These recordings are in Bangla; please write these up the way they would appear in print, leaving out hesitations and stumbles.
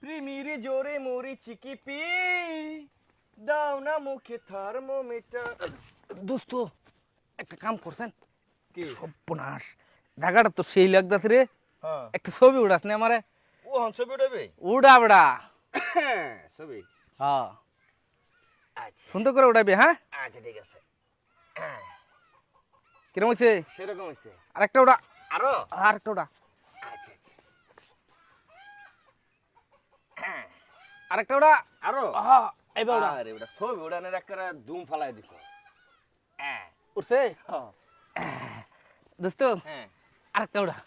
প্রেমের জোরে মরিচি কি পি দাও না মুখে থার্মোমিটার। দোস্ত একটা কাম করছেন কি? সর্বনাশ ঢাকাটা তো সেই লাগতাছে রে। হ্যাঁ একটা ছবি উড়াস না আমারে। ও হন ছবি উঠাবে? উড়া বড়া। ছবি? হ্যাঁ আচ্ছা সুন্দর করে উড়াবি। হ্যাঁ আচ্ছা ঠিক আছে। কিরম হয়েছে? সেরকম হয়েছে। আরেকটা উড়া। আরো? আরেকটা উড়া। আচ্ছা আচ্ছা আরেকটা উড়া। আরো? হ্যাঁ এইবার উড়া। আরে ওটা ছবি উড়ানের একটা ধুম ফালাই দিছ। উঠছে হ্যাঁ দোস্ত হ্যাঁ আরেকটা উড়া।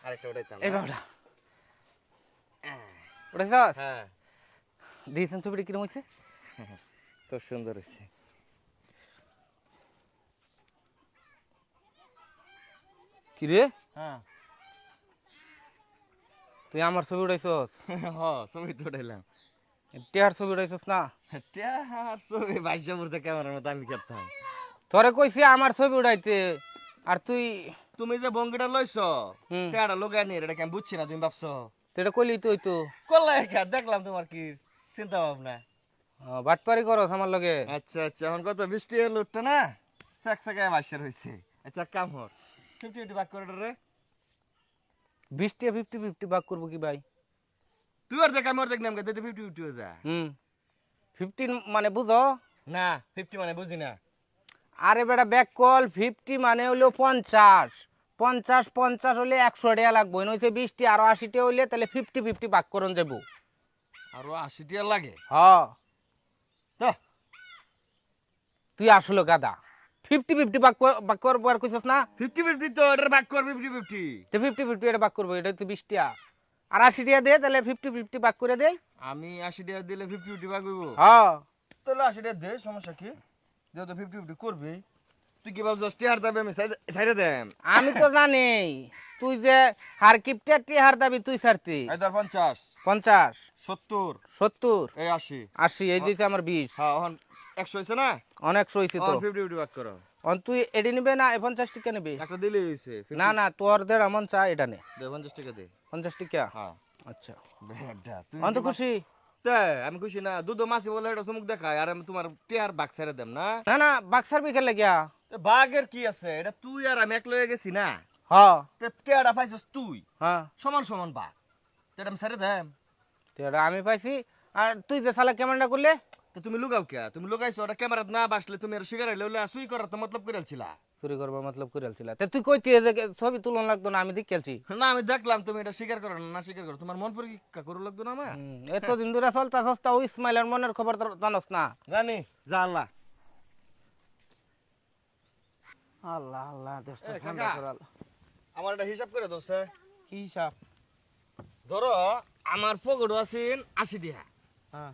আরেকটা উঠাইতাম। এইবার উড়া। হ্যাঁ উঠেছ? হ্যাঁ দিয়েছেন ছবিটা কিরম হয়েছে? খুব সুন্দর হয়েছে। কি রে হ্যাঁ তুই আমার ছবি উড়াইছস? হ্যাঁ ছবি তো উঠাইলাম। টেহার ছবি উড়াইছস না? আর ছবি বাইশা পড়তে ক্যামেরার মতো আমি করতাম। তোরে কইছি আমার ছবি উড়াইতে আর তুই তুমি যে ভঙ্গিটা লইছ হুম এটা লোকায় নিয়ে এটা কি আমি বুঝছি না, তুমি ভাবছো তুই এটা কইলি তুই তো করলে দেখলাম তোমার কি চিন্তা ভাবনা। বাটপারি করস আমার লগে। আচ্ছা আচ্ছা এখন কত বৃষ্টি এলো উঠতো না চেক চেকায় বাসার হয়েছে। আচ্ছা কাম হর 50-50 ভাগ করে রে। 20 টা 50-50 ভাগ করবো কি ভাই? তুই আর দেখ আমি আর দেখ নাম 50-50 হয়ে যা। 15 মানে বুঝো না 50 মানে বুঝি না। আরে বেটা ব্যাক কল 50 মানে হলো 50 50 50 হলে 100 টাকা লাগবে নইছে 20 টি আর 80 টা হইলে তাহলে 50-50 ভাগ করন যাবো। আরো 80 টাকা লাগে? হ্যাঁ তো তুই আসলে গাদা 50-50 ভাগ করবো আর কইছস না 50-50 তো এটা ভাগ কর 50-50। তো 50-50 এটা ভাগ করবো এটা তো 20 টা আর 80 টাকা দে তাহলে 50-50 ভাগ করে দেই। আমি 80 টাকা দিলে 50-50 ভাগ হইব? হ্যাঁ তাহলে 80 টাকা দে, সমস্যা কি? যেহেতু 50-50 করবি তুই কি ভাবছিস টিয়ার দাবি আমি সাইডে দেম? আমি তো জানি তুই যে হার কিপটা টিহার দাবি তুই ছাড়তি। এই ধর 50 50 70 70 এই 80 80 এই দিছে আমার 20 হ্যাঁ এখন 100 হইছে না? অনেক সইছে তো। 50-50 ভাগ করো। তুই এডি নিবে না 50 টাকা নিবি? একটা দিলেই হইছে। না না তোর দের আমন চা এটা নে 50 টাকা দে। 50 টাকা। হ্যাঁ আচ্ছা বেডা তুই অন্ত খুশি? তে আমি খুশি না। দুধ মাছি বলে এটা চুমুক দেখায় আর আমি তোমার টিয়ার ভাগ ছেড়ে দেম না। না না বাক্সার বিকেল লাগিয়া। বাঘের কি আছে, এটা তুই আর আমি এক লয়ে গেছি না। হ্যাঁ তে টিয়াটা পাইছস তুই হ্যাঁ সমান সমান বাঘ, এটা আমি ছেড়ে দেম। তেরা আমি পাইছি আর তুই যে শালা কেমনটা করলে? তো তুমি লুকাও কে? তুমি লুকাইছো ওটা ক্যামেরাত না বাসলে তুমি আর শিকার হইলে সুই করার তো মতলব করেছিলা। চুরি করবা মতলব কইরালছিলা তে তুই কইতি যে ছবি তুলন লাগতো না আমি দেখেছি। না আমি দেখলাম তুমি এটা স্বীকার করো না স্বীকার করো, তোমার মন পরীক্ষা করু লাগতো না আমার। এত দিন ধরে চলতা সস্তা ওই ইসমাইলের মনের খবর তো জানোস না। জানি যা আল্লাহ। আল্লাহ আল্লাহ দেশটা এ ঠান্ডা কাকা, করাল। আমার একটা হিসাব করে দোস্ত। কি হিসাব? ধরো আমার পকেট আছেন 80 টাকা, হ্যাঁ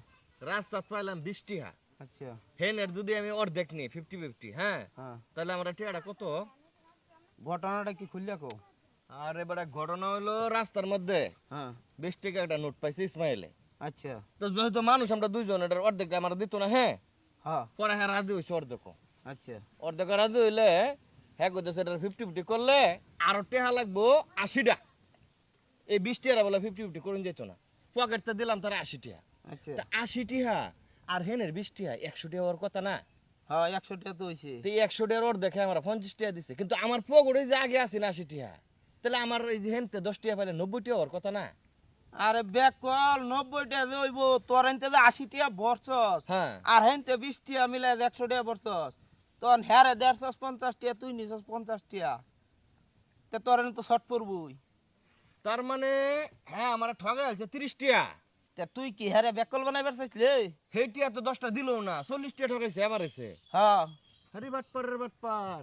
রাস্তা পাইলাম 20 টাকা, আচ্ছা হেনের যদি আমি অর্ধেক নিই 50-50, হ্যাঁ হ্যাঁ তাহলে আমার টাকাটা কত? ঘটনাটা কি খুললা কো? আর এবারে ঘটনা হলো রাস্তার মধ্যে হ্যাঁ 20 টাকা একটা নোট পাইছে ইসমাইলে। আচ্ছা তো যেহেতু মানুষ আমরা দুইজন, এটার অর্ধেকটা আমার দিত না, হ্যাঁ হ্যাঁ পরে হ্যাঁ রাজি হয়েছে অর্ধেক। আচ্ছা অর্ধেক রাজি হইলে হ্যাঁ করতেছে এটার 50-50 করলে আরো টাকা লাগবো 80টা। এই 20 টাকা বলে 50-50 করুন যেত না, পকেটটা দিলাম তার 80 টাকা। আচ্ছা তা 80 টাকা আর হেনের 20 টাকা 100 টাকা হওয়ার কথা না। হ্যাঁ 100 টাকা তো হইছে। তো এই 100 টাকার অর্ধেক আমরা 50 টাকা দিছে, কিন্তু আমার পকেটে যে আগে আছে না 80 টাকা, তাহলে আমার এই যে হেনতে 10 টাকা পাইলে 90 টাকা হওয়ার কথা না। আরে ব্যাক কল 90 টাকা হইব তোর এনতে যে 80 টাকা বর্ষস হ্যাঁ আর হেনতে 20 টাকা মিলে 100 টাকা বর্ষস তখন হ্যারে 150 টাকা তুই নিছস 50 টাকা তে তোর এনে তো শর্ট পড়বই। তার মানে হ্যাঁ আমার ঠগে আছে 30 টাকা। তে তুই কি হ্যারে ব্যাক কল বানাইবার চাইছিলি? হেটিয়া তো 10টা দিলও না, 40 টাকা ঠকাইছে আবার এসে। হ্যাঁ আরে বাটপার রে বাটপার,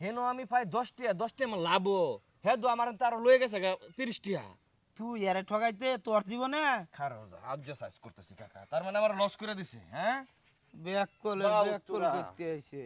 হেন আমি পাই 10 টাকা, 10 টাকা আমার লাভ, হ্যাঁ তো আমার তার লয়ে গেছে 30 টাকা। তুই হ্যারে ঠগাইতে তোর জীবনে খারাপ আজ সাইজ করতেছি কাকা, তার মানে আমার লস করে দিছে। হ্যাঁ ব্যাক কল বাউ করতে আইছে।